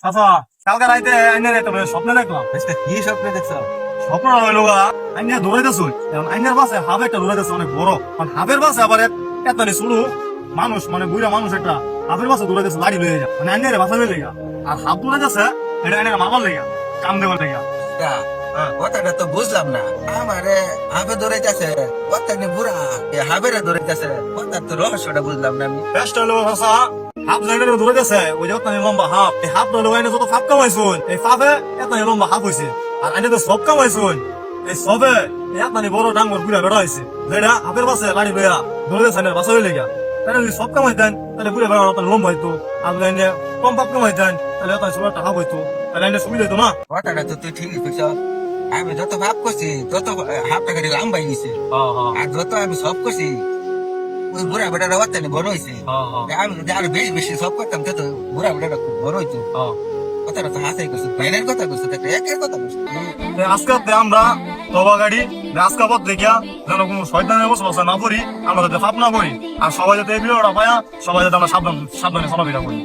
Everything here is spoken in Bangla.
চাচা কালকে রাইতে আইনের একটা স্বপ্ন দেখলাম। কি স্বপ্নে দেখছ? স্বপ্ন হইলো আইনের দৌড়াইতেছ, আইনের বাসে হাফ একটা দৌড়াইতেছে অনেক বড়, মানে হাফের বাসে আবার একটা শুরু মানুষ, মানে বুড়া মানুষ একটা হাফের বাসে দৌড়াইতেছে লাড়ি লয়ে যা, মানে আইনের বাসা লয়ে লেগা। আর হাফ দৌড়াইতেছে এটা আইনের মামার লেগা, কাম দেওয়ার লেগা। কথাটা তো বুঝলাম না। আমারে হাফে দৌড়াইতেছে, কথা নি বুড়া হাফেরে দৌড়াইতেছে, কথার তো রহস্যটা বুঝলাম না আমি। বেস্ট হলো চাচা হাফ জায়গাটা দৌড়াইতেছে, ওই যে একটা লম্বা হাফ, এই হাফ হলো আইনে যত ফাপ কামাইছুন, এই ফাপে একটা লম্বা হাফ হয়েছে। আর আইনে তো সব কামাইছুন, এই সবে একটা বড় ডাঙ্গর বুড়া বেড়া হয়েছে, যেটা হাফের বাসে লাড়ি লইয়া দৌড়াইতেছে আইনের বাসা লইয়া। তাহলে যদি সব কামাইতেন তাহলে বুড়া বেড়া আপনার লম্বা হইতো, আর যদি কম পাপ কামাইতেন তাহলে আপনার ছোট একটা হাফ হইতো, তাহলে আইনে সুবিধা হইতো না। কথাটা তো তুই ঠিকই কইছ। আমি যত ভাব করছি তত হাফ টাকা লাম্বাই গেছে, আর যত আমি সব করছি ওই বুড়া বেটারা অত্যানি বড় হয়েছে। আমি যদি আরো বেশি বেশি সব করতাম তত বুড়া বেটারা খুব বড় হইতো। কথাটা তো হাসাই করছে, বাইরের কথা করছে, একের কথা করছে। আজকে আমরা তবা গাড়ি আজকে পথ দেখিয়া যেন কোনো শয়তানের বসবাস না করি, আমরা যাতে পাপ না করি, আর সবাই যাতে এই ভিডিওটা পায়া সবাই যাতে আমরা সাবধানে চলাফেরা করি।